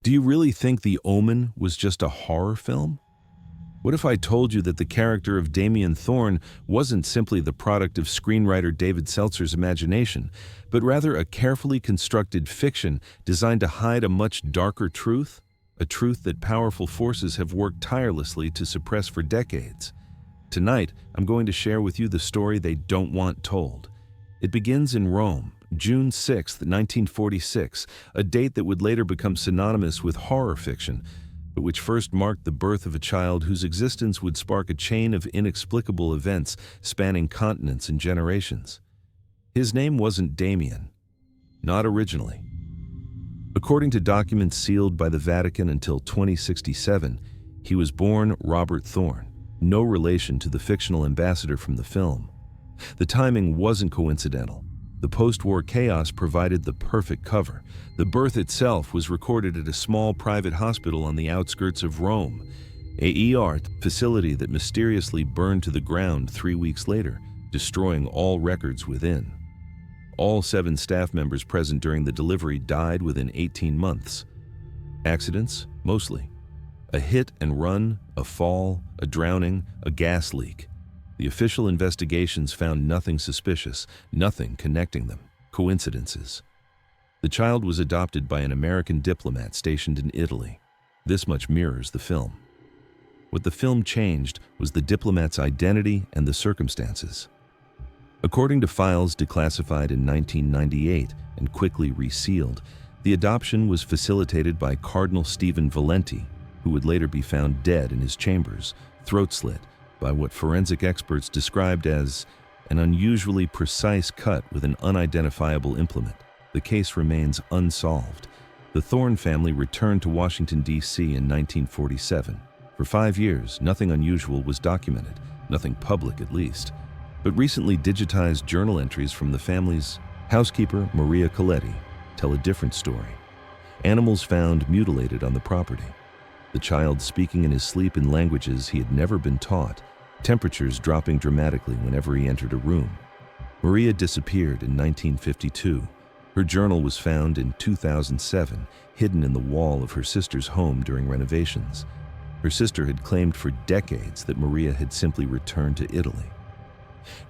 Do you really think The Omen was just a horror film? What if I told you that the character of Damien Thorn wasn't simply the product of screenwriter David Seltzer's imagination, but rather a carefully constructed fiction designed to hide a much darker truth? A truth that powerful forces have worked tirelessly to suppress for decades. Tonight, I'm going to share with you the story they don't want told. It begins in Rome, June 6, 1946, a date that would later become synonymous with horror fiction, but which first marked the birth of a child whose existence would spark a chain of inexplicable events spanning continents and generations. His name wasn't Damien. Not originally. According to documents sealed by the Vatican until 2067, he was born Robert Thorn, no relation to the fictional ambassador from the film. The timing wasn't coincidental. The post-war chaos provided the perfect cover. The birth itself was recorded at a small private hospital on the outskirts of Rome, a facility that mysteriously burned to the ground 3 weeks later, destroying all records within. All 7 staff members present during the delivery died within 18 months. Accidents? Mostly. A hit and run, a fall, a drowning, a gas leak. The official investigations found nothing suspicious, nothing connecting them. Coincidences. The child was adopted by an American diplomat stationed in Italy. This much mirrors the film. What the film changed was the diplomat's identity and the circumstances. According to files declassified in 1998 and quickly resealed, the adoption was facilitated by Cardinal Stephen Valenti, who would later be found dead in his chambers, throat slit, by what forensic experts described as an unusually precise cut with an unidentifiable implement. The case remains unsolved. The Thorn family returned to Washington, D.C. in 1947. For 5 years, nothing unusual was documented, nothing public at least. But recently digitized journal entries from the family's housekeeper, Maria Coletti, tell a different story. Animals found mutilated on the property. The child speaking in his sleep in languages he had never been taught, temperatures dropping dramatically whenever he entered a room. Maria disappeared in 1952. Her journal was found in 2007, hidden in the wall of her sister's home during renovations. Her sister had claimed for decades that Maria had simply returned to Italy.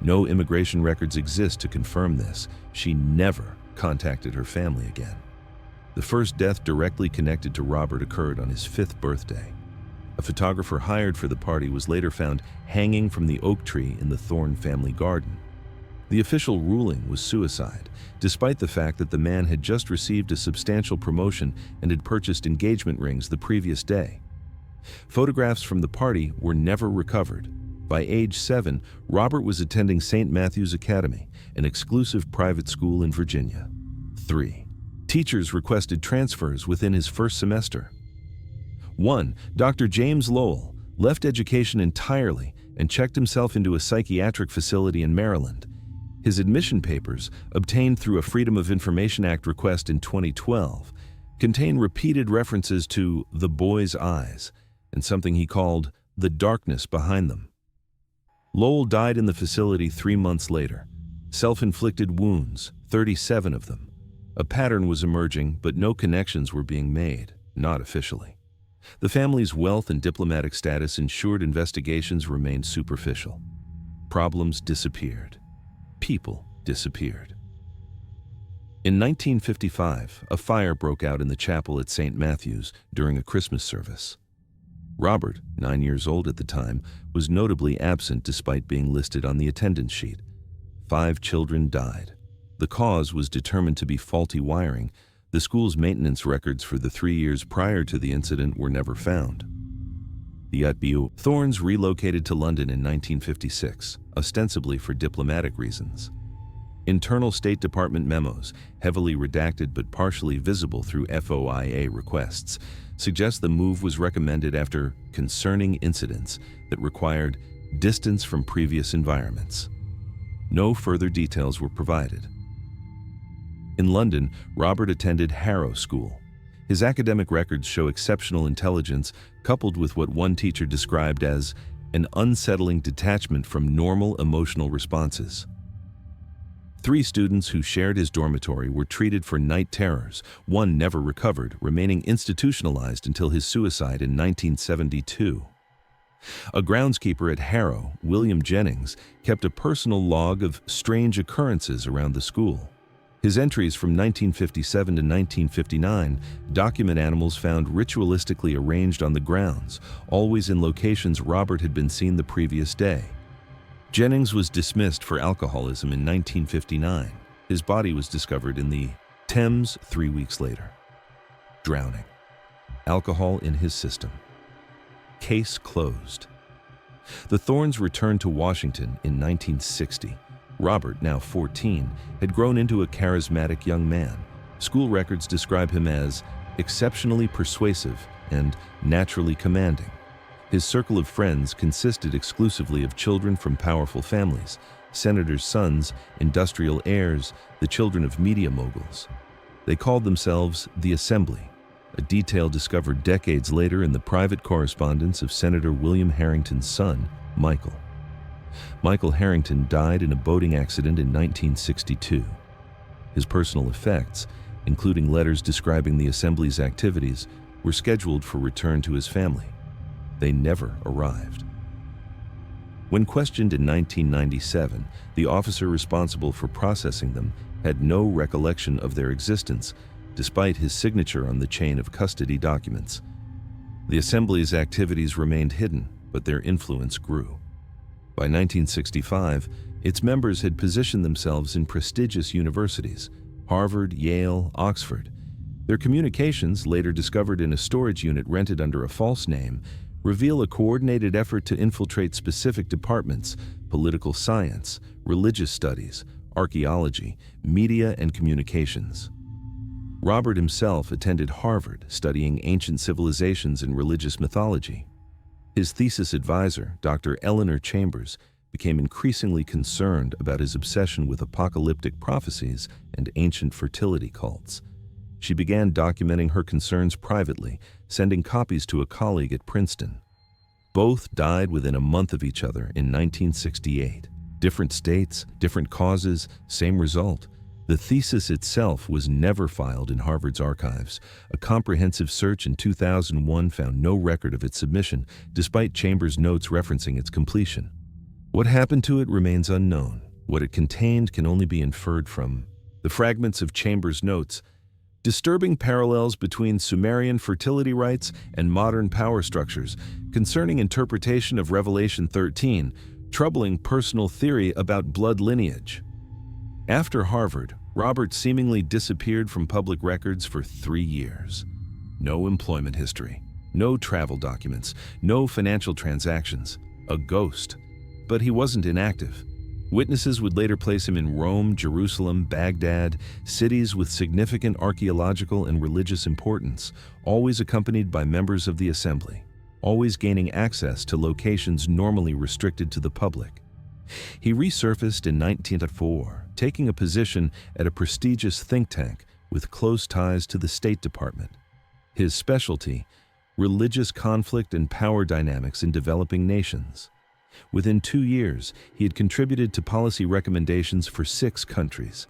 No immigration records exist to confirm this. She never contacted her family again. The first death directly connected to Robert occurred on his 5th birthday. A photographer hired for the party was later found hanging from the oak tree in the Thorn family garden. The official ruling was suicide, despite the fact that the man had just received a substantial promotion and had purchased engagement rings the previous day. Photographs from the party were never recovered. By age 7, Robert was attending St. Matthew's Academy, an exclusive private school in Virginia. 3. Teachers requested transfers within his first semester. 1. Dr. James Lowell left education entirely and checked himself into a psychiatric facility in Maryland. His admission papers, obtained through a Freedom of Information Act request in 2012, contain repeated references to the boy's eyes and something he called the darkness behind them. Lowell died in the facility 3 months later. Self-inflicted wounds, 37 of them. A pattern was emerging, but no connections were being made, not officially. The family's wealth and diplomatic status ensured investigations remained superficial. Problems disappeared. People disappeared. In 1955, a fire broke out in the chapel at St. Matthew's during a Christmas service. Robert, 9 years old at the time, was notably absent despite being listed on the attendance sheet. 5 children died. The cause was determined to be faulty wiring. The school's maintenance records for the 3 years prior to the incident were never found. The Thorns relocated to London in 1956, ostensibly for diplomatic reasons. Internal State Department memos, heavily redacted but partially visible through FOIA requests, suggest the move was recommended after concerning incidents that required distance from previous environments. No further details were provided. In London, Robert attended Harrow School. His academic records show exceptional intelligence coupled with what one teacher described as an unsettling detachment from normal emotional responses. 3 students who shared his dormitory were treated for night terrors. One never recovered, remaining institutionalized until his suicide in 1972. A groundskeeper at Harrow, William Jennings, kept a personal log of strange occurrences around the school. His entries from 1957 to 1959 document animals found ritualistically arranged on the grounds, always in locations Robert had been seen the previous day. Jennings was dismissed for alcoholism in 1959. His body was discovered in the Thames 3 weeks later. Drowning. Alcohol in his system. Case closed. The Thorns returned to Washington in 1960. Robert, now 14, had grown into a charismatic young man. School records describe him as exceptionally persuasive and naturally commanding. His circle of friends consisted exclusively of children from powerful families, senators' sons, industrial heirs, the children of media moguls. They called themselves the Assembly, a detail discovered decades later in the private correspondence of Senator William Harrington's son, Michael. Michael Harrington died in a boating accident in 1962. His personal effects, including letters describing the Assembly's activities, were scheduled for return to his family. They never arrived. When questioned in 1997, the officer responsible for processing them had no recollection of their existence, despite his signature on the chain of custody documents. The Assembly's activities remained hidden, but their influence grew. By 1965, its members had positioned themselves in prestigious universities, Harvard, Yale, Oxford. Their communications, later discovered in a storage unit rented under a false name, reveal a coordinated effort to infiltrate specific departments: political science, religious studies, archaeology, media, and communications. Robert himself attended Harvard, studying ancient civilizations and religious mythology. His thesis advisor, Dr. Eleanor Chambers, became increasingly concerned about his obsession with apocalyptic prophecies and ancient fertility cults. She began documenting her concerns privately, sending copies to a colleague at Princeton. Both died within a month of each other in 1968. Different states, different causes, same result. The thesis itself was never filed in Harvard's archives. A comprehensive search in 2001 found no record of its submission, despite Chambers' notes referencing its completion. What happened to it remains unknown. What it contained can only be inferred from the fragments of Chambers' notes. Disturbing parallels between Sumerian fertility rites and modern power structures, concerning interpretation of Revelation 13, troubling personal theory about blood lineage. After Harvard, Robert seemingly disappeared from public records for 3 years. No employment history, no travel documents, no financial transactions. A ghost. But he wasn't inactive. Witnesses would later place him in Rome, Jerusalem, Baghdad, cities with significant archaeological and religious importance, always accompanied by members of the Assembly, always gaining access to locations normally restricted to the public. He resurfaced in 1904, taking a position at a prestigious think tank with close ties to the State Department. His specialty: religious conflict and power dynamics in developing nations. Within 2 years, he had contributed to policy recommendations for 6 countries.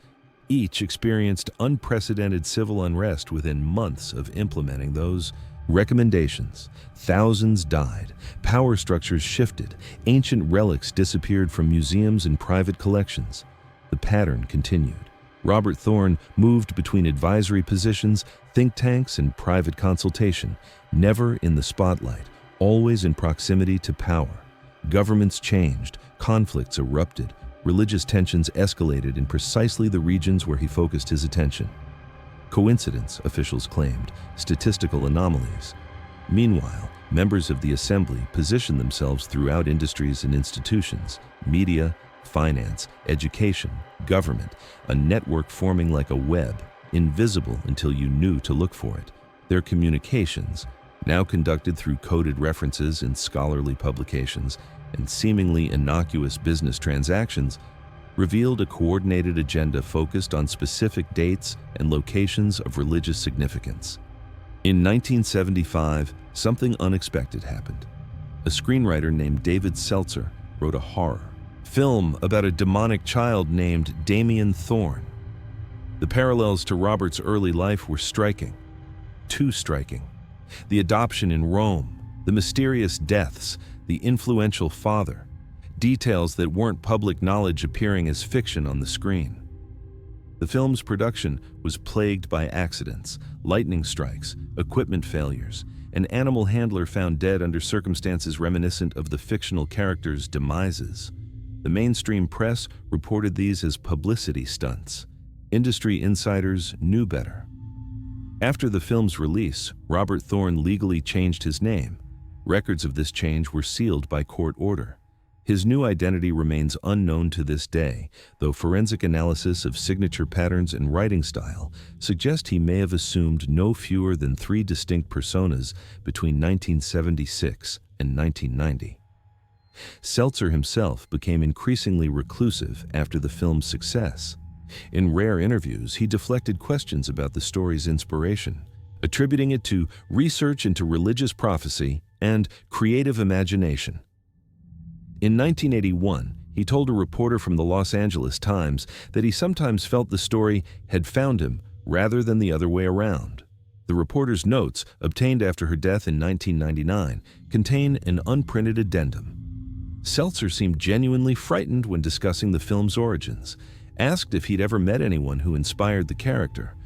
Each experienced unprecedented civil unrest within months of implementing those recommendations. Thousands died, power structures shifted, ancient relics disappeared from museums and private collections. The pattern continued. Robert Thorn moved between advisory positions, think tanks, and private consultation, never in the spotlight, always in proximity to power. Governments changed, conflicts erupted, religious tensions escalated in precisely the regions where he focused his attention. Coincidence, officials claimed, statistical anomalies. Meanwhile, members of the Assembly positioned themselves throughout industries and institutions: media, finance, education, government, a network forming like a web, invisible until you knew to look for it. Their communications, now conducted through coded references in scholarly publications and seemingly innocuous business transactions, revealed a coordinated agenda focused on specific dates and locations of religious significance. In 1975, something unexpected happened. A screenwriter named David Seltzer wrote a horror, Film about a demonic child named Damien Thorn. The parallels to Robert's early life were striking. Too striking. The adoption in Rome, the mysterious deaths, the influential father. Details that weren't public knowledge appearing as fiction on the screen. The film's production was plagued by accidents, lightning strikes, equipment failures. An animal handler found dead under circumstances reminiscent of the fictional characters' demises. The mainstream press reported these as publicity stunts. Industry insiders knew better. After the film's release, Robert Thorn legally changed his name. Records of this change were sealed by court order. His new identity remains unknown to this day, though forensic analysis of signature patterns and writing style suggest he may have assumed no fewer than 3 distinct personas between 1976 and 1990. Seltzer himself became increasingly reclusive after the film's success. In rare interviews, he deflected questions about the story's inspiration, attributing it to research into religious prophecy and creative imagination. In 1981, he told a reporter from the Los Angeles Times that he sometimes felt the story had found him rather than the other way around. The reporter's notes, obtained after her death in 1999, contain an unprinted addendum. Seltzer seemed genuinely frightened when discussing the film's origins. Asked if he'd ever met anyone who inspired the character,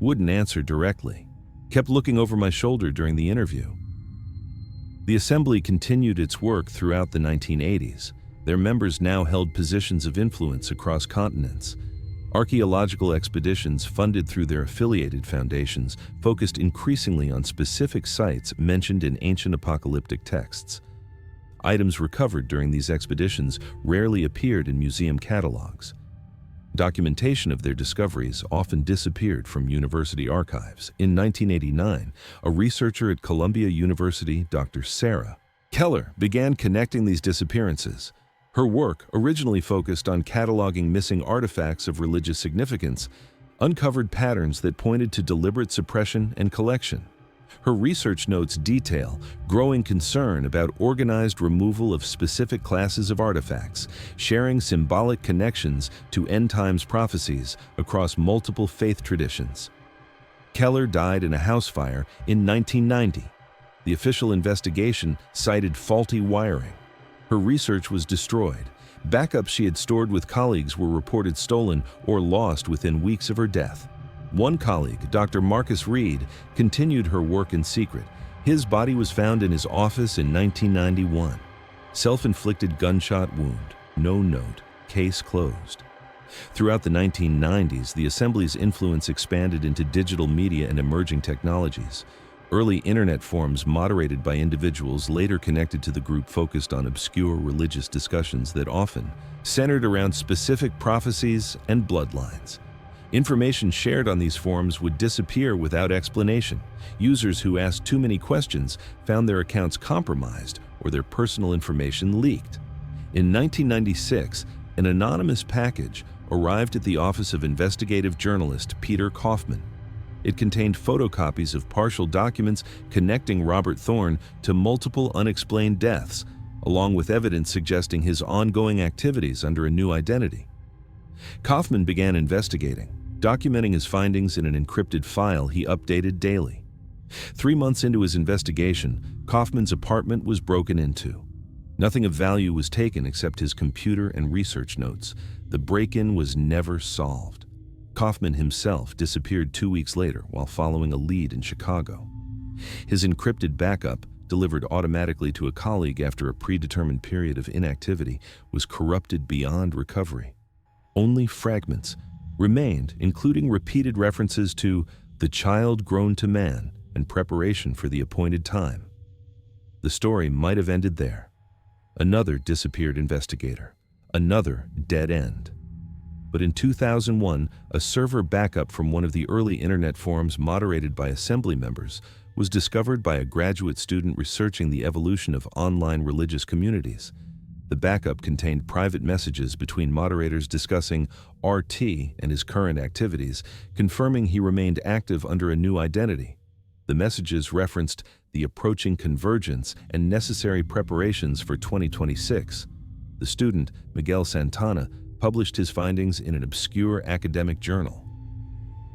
wouldn't answer directly. Kept looking over my shoulder during the interview. The Assembly continued its work throughout the 1980s. Their members now held positions of influence across continents. Archaeological expeditions funded through their affiliated foundations focused increasingly on specific sites mentioned in ancient apocalyptic texts. Items recovered during these expeditions rarely appeared in museum catalogs. Documentation of their discoveries often disappeared from university archives. In 1989, a researcher at Columbia University, Dr. Sarah Keller, began connecting these disappearances. Her work, originally focused on cataloging missing artifacts of religious significance, uncovered patterns that pointed to deliberate suppression and collection. Her research notes detail growing concern about organized removal of specific classes of artifacts, sharing symbolic connections to end-times prophecies across multiple faith traditions. Keller died in a house fire in 1990. The official investigation cited faulty wiring. Her research was destroyed. Backups she had stored with colleagues were reported stolen or lost within weeks of her death. One colleague, Dr. Marcus Reed, continued her work in secret. His body was found in his office in 1991. Self-inflicted gunshot wound, no note, case closed. Throughout the 1990s, the Assembly's influence expanded into digital media and emerging technologies. Early internet forums moderated by individuals later connected to the group focused on obscure religious discussions that often centered around specific prophecies and bloodlines. Information shared on these forums would disappear without explanation. Users who asked too many questions found their accounts compromised or their personal information leaked. In 1996, an anonymous package arrived at the office of investigative journalist Peter Kaufman. It contained photocopies of partial documents connecting Robert Thorn to multiple unexplained deaths, along with evidence suggesting his ongoing activities under a new identity. Kaufman began investigating, documenting his findings in an encrypted file he updated daily. 3 months into his investigation, Kaufman's apartment was broken into. Nothing of value was taken except his computer and research notes. The break-in was never solved. Kaufman himself disappeared 2 weeks later while following a lead in Chicago. His encrypted backup, delivered automatically to a colleague after a predetermined period of inactivity, was corrupted beyond recovery. Only fragments remained, including repeated references to the child grown to man and preparation for the appointed time. The story might have ended there. Another disappeared investigator, another dead end. But in 2001, a server backup from one of the early internet forums moderated by Assembly members was discovered by a graduate student researching the evolution of online religious communities. The backup contained private messages between moderators discussing RT and his current activities, confirming he remained active under a new identity. The messages referenced the approaching convergence and necessary preparations for 2026. The student, Miguel Santana, published his findings in an obscure academic journal.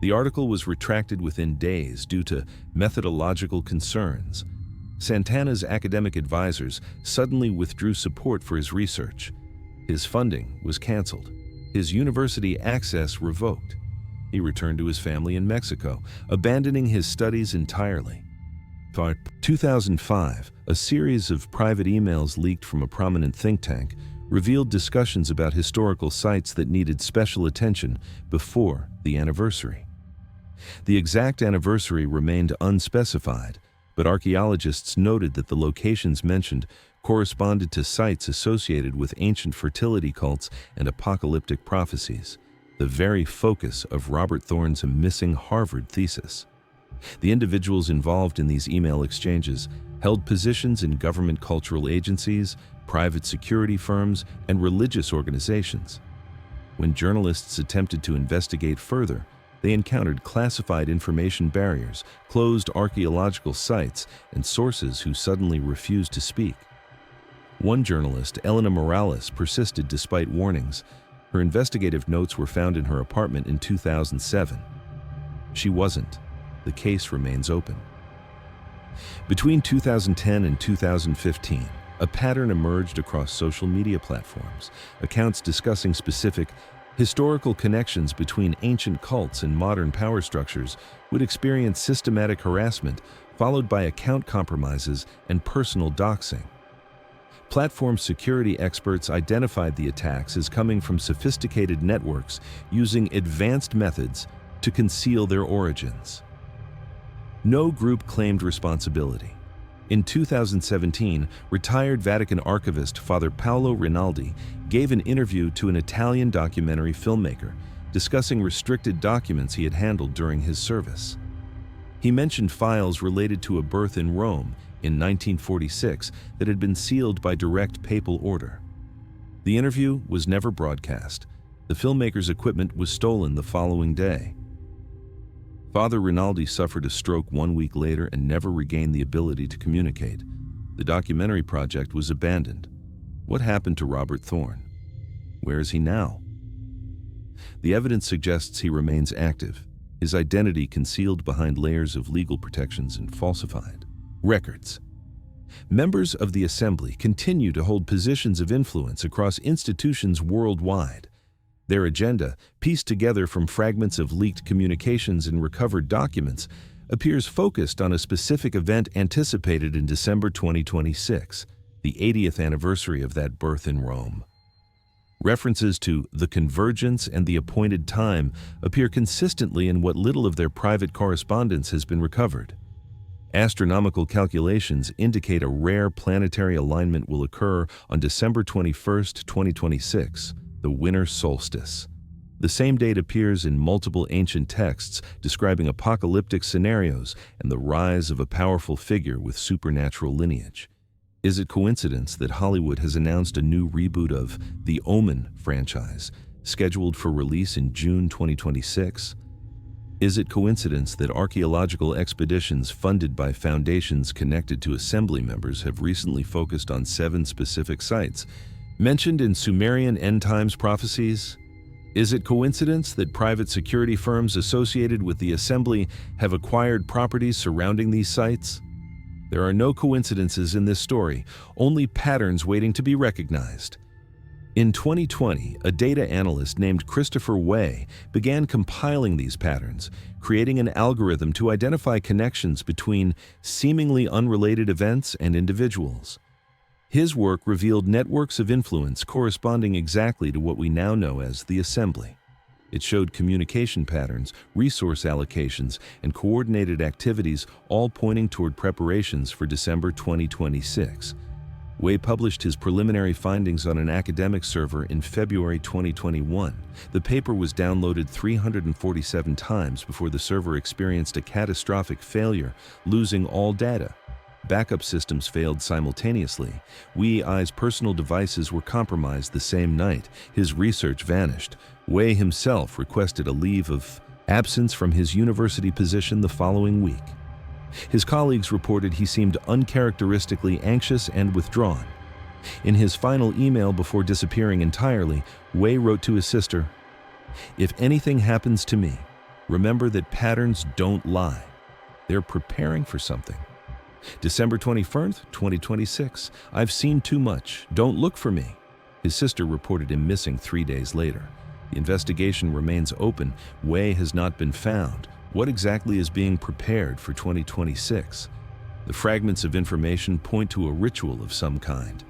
The article was retracted within days due to methodological concerns. Santana's academic advisors suddenly withdrew support for his research. His funding was canceled. His university access revoked. He returned to his family in Mexico, abandoning his studies entirely. By 2005, a series of private emails leaked from a prominent think tank revealed discussions about historical sites that needed special attention before the anniversary. The exact anniversary remained unspecified, but archaeologists noted that the locations mentioned corresponded to sites associated with ancient fertility cults and apocalyptic prophecies, the very focus of Robert Thorn's missing Harvard thesis. The individuals involved in these email exchanges held positions in government cultural agencies, private security firms, and religious organizations. When journalists attempted to investigate further, they encountered classified information barriers, closed archaeological sites, and sources who suddenly refused to speak. One journalist, Elena Morales, persisted despite warnings. Her investigative notes were found in her apartment in 2007. She wasn't. The case remains open. Between 2010 and 2015, a pattern emerged across social media platforms, accounts discussing specific historical connections between ancient cults and modern power structures would experience systematic harassment, followed by account compromises and personal doxing. Platform security experts identified the attacks as coming from sophisticated networks using advanced methods to conceal their origins. No group claimed responsibility. In 2017, retired Vatican archivist Father Paolo Rinaldi gave an interview to an Italian documentary filmmaker, discussing restricted documents he had handled during his service. He mentioned files related to a birth in Rome in 1946 that had been sealed by direct papal order. The interview was never broadcast. The filmmaker's equipment was stolen the following day. Father Rinaldi suffered a stroke 1 week later and never regained the ability to communicate. The documentary project was abandoned. What happened to Robert Thorn? Where is he now? The evidence suggests he remains active, his identity concealed behind layers of legal protections and falsified records. Members of the Assembly continue to hold positions of influence across institutions worldwide. Their agenda, pieced together from fragments of leaked communications and recovered documents, appears focused on a specific event anticipated in December 2026, the 80th anniversary of that birth in Rome. References to the convergence and the appointed time appear consistently in what little of their private correspondence has been recovered. Astronomical calculations indicate a rare planetary alignment will occur on December 21, 2026. The winter solstice. The same date appears in multiple ancient texts describing apocalyptic scenarios and the rise of a powerful figure with supernatural lineage. Is it coincidence that Hollywood has announced a new reboot of the Omen franchise, scheduled for release in June 2026? Is it coincidence that archaeological expeditions funded by foundations connected to Assembly members have recently focused on 7 specific sites mentioned in Sumerian end times prophecies? Is it coincidence that private security firms associated with the Assembly have acquired properties surrounding these sites? There are no coincidences in this story, only patterns waiting to be recognized. In 2020, a data analyst named Christopher Way began compiling these patterns, creating an algorithm to identify connections between seemingly unrelated events and individuals. His work revealed networks of influence corresponding exactly to what we now know as the Assembly. It showed communication patterns, resource allocations, and coordinated activities, all pointing toward preparations for December 2026. Way published his preliminary findings on an academic server in February 2021. The paper was downloaded 347 times before the server experienced a catastrophic failure, losing all data. Backup systems failed simultaneously. Wei's personal devices were compromised the same night. His research vanished. Way himself requested a leave of absence from his university position the following week. His colleagues reported he seemed uncharacteristically anxious and withdrawn. In his final email before disappearing entirely, Wei wrote to his sister, "If anything happens to me, remember that patterns don't lie. They're preparing for something." December 21st, 2026, "I've seen too much. Don't look for me." His sister reported him missing 3 days later. The investigation remains open. Wei has not been found. What exactly is being prepared for 2026? The fragments of information point to a ritual of some kind.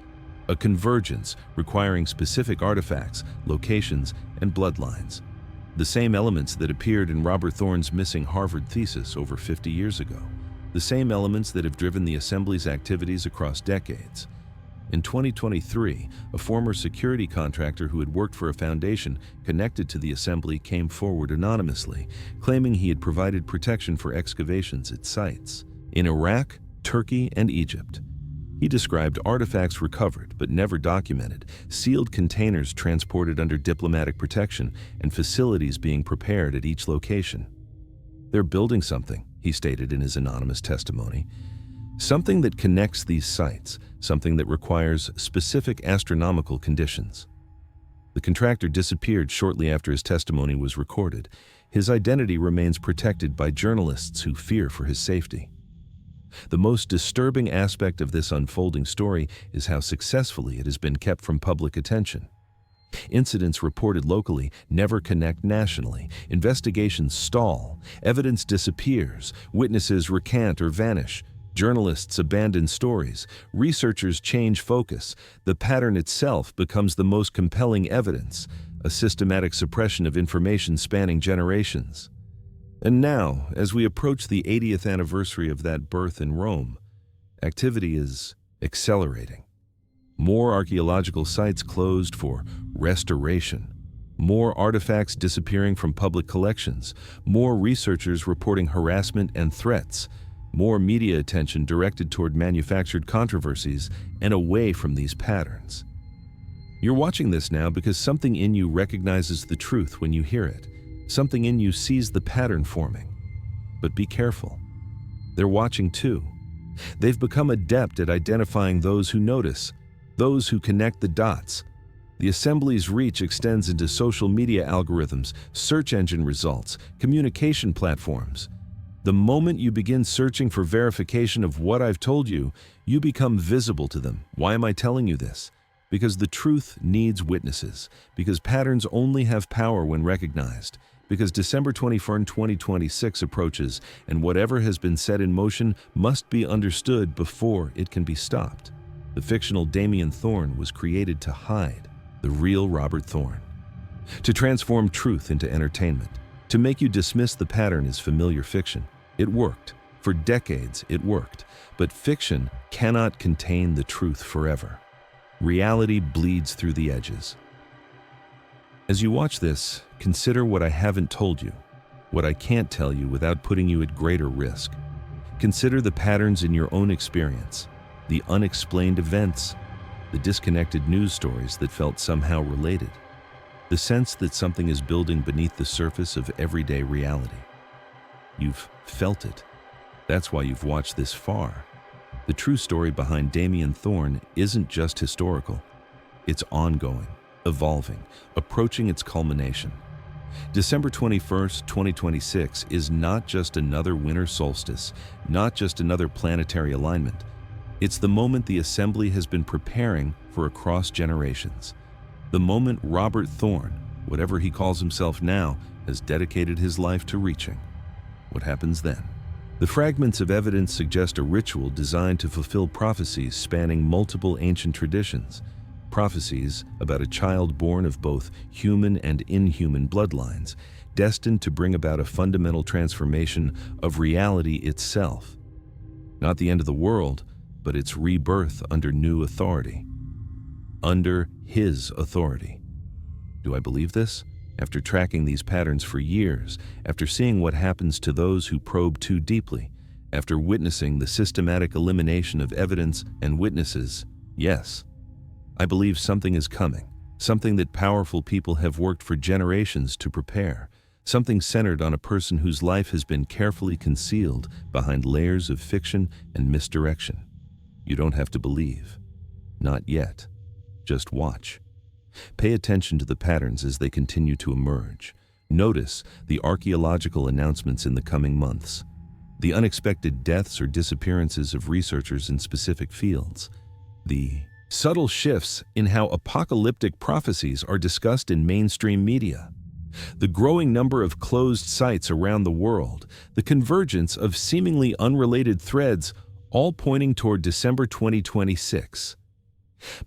A convergence requiring specific artifacts, locations, and bloodlines. The same elements that appeared in Robert Thorn's missing Harvard thesis over 50 years ago. The same elements that have driven the Assembly's activities across decades. In 2023, a former security contractor who had worked for a foundation connected to the Assembly came forward anonymously, claiming he had provided protection for excavations at sites in Iraq, Turkey, and Egypt. He described artifacts recovered but never documented, sealed containers transported under diplomatic protection, and facilities being prepared at each location. "They're building something," he stated in his anonymous testimony. "Something that connects these sites, something that requires specific astronomical conditions." The contractor disappeared shortly after his testimony was recorded. His identity remains protected by journalists who fear for his safety. The most disturbing aspect of this unfolding story is how successfully it has been kept from public attention. Incidents reported locally never connect nationally. Investigations stall. Evidence disappears. Witnesses recant or vanish. Journalists abandon stories. Researchers change focus. The pattern itself becomes the most compelling evidence, a systematic suppression of information spanning generations. And now, as we approach the 80th anniversary of that birth in Rome, activity is accelerating. More archaeological sites closed for restoration. More artifacts disappearing from public collections. More researchers reporting harassment and threats. More media attention directed toward manufactured controversies and away from these patterns. You're watching this now because something in you recognizes the truth when you hear it. Something in you sees the pattern forming. But be careful. They're watching too. They've become adept at identifying those who notice, those who connect the dots. The Assembly's reach extends into social media algorithms, search engine results, communication platforms. The moment you begin searching for verification of what I've told you, you become visible to them. Why am I telling you this? Because the truth needs witnesses. Because patterns only have power when recognized. Because December 21st, 2026 approaches, and whatever has been set in motion must be understood before it can be stopped. The fictional Damien Thorn was created to hide the real Robert Thorn. To transform truth into entertainment. To make you dismiss the pattern as familiar fiction. It worked. For decades, it worked. But fiction cannot contain the truth forever. Reality bleeds through the edges. As you watch this, consider what I haven't told you, what I can't tell you without putting you at greater risk. Consider the patterns in your own experience, the unexplained events, the disconnected news stories that felt somehow related, the sense that something is building beneath the surface of everyday reality. You've felt it. That's why you've watched this far. The true story behind Damien Thorn isn't just historical. It's ongoing, evolving, approaching its culmination. December 21st, 2026 is not just another winter solstice, not just another planetary alignment. It's the moment the Assembly has been preparing for across generations. The moment Robert Thorn, whatever he calls himself now, has dedicated his life to reaching. What happens then? The fragments of evidence suggest a ritual designed to fulfill prophecies spanning multiple ancient traditions. Prophecies about a child born of both human and inhuman bloodlines, destined to bring about a fundamental transformation of reality itself. Not the end of the world, but its rebirth under new authority. Under his authority. Do I believe this? After tracking these patterns for years, after seeing what happens to those who probe too deeply, after witnessing the systematic elimination of evidence and witnesses, yes, I believe something is coming, something that powerful people have worked for generations to prepare, something centered on a person whose life has been carefully concealed behind layers of fiction and misdirection. You don't have to believe. Not yet. Just watch. Pay attention to the patterns as they continue to emerge. Notice the archaeological announcements in the coming months, the unexpected deaths or disappearances of researchers in specific fields, the subtle shifts in how apocalyptic prophecies are discussed in mainstream media, the growing number of closed sites around the world, the convergence of seemingly unrelated threads, all pointing toward December 2026.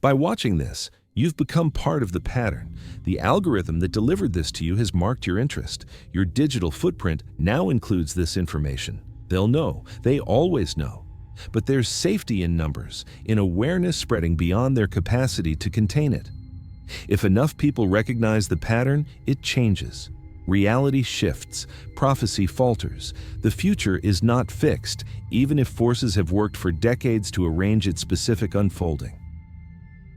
By watching this, you've become part of the pattern. The algorithm that delivered this to you has marked your interest. Your digital footprint now includes this information. They'll know. They always know. But there's safety in numbers, in awareness spreading beyond their capacity to contain it. If enough people recognize the pattern, it changes. Reality shifts, prophecy falters. The future is not fixed, even if forces have worked for decades to arrange its specific unfolding.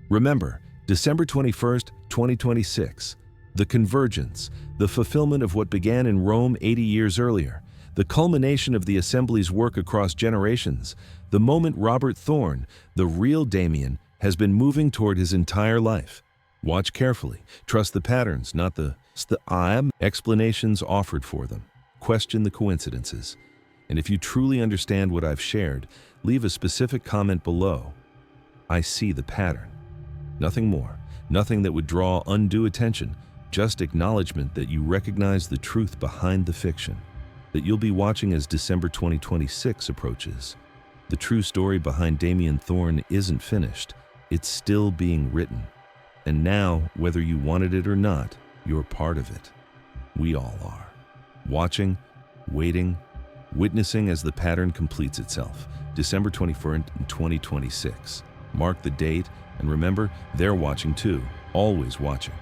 Remember, December 21st, 2026, the convergence, the fulfillment of what began in Rome 80 years earlier, the culmination of the Assembly's work across generations, the moment Robert Thorn, the real Damien, has been moving toward his entire life. Watch carefully. Trust the patterns, not the explanations offered for them. Question the coincidences. And if you truly understand what I've shared, leave a specific comment below. I see the pattern. Nothing more. Nothing that would draw undue attention. Just acknowledgement that you recognize the truth behind the fiction. That you'll be watching as December 2026 approaches. The true story behind Damien Thorn isn't finished. It's still being written. And now, whether you wanted it or not, you're part of it. We all are. Watching, waiting, witnessing as the pattern completes itself. December 21st, 2026. Mark the date, and remember, they're watching too. Always watching.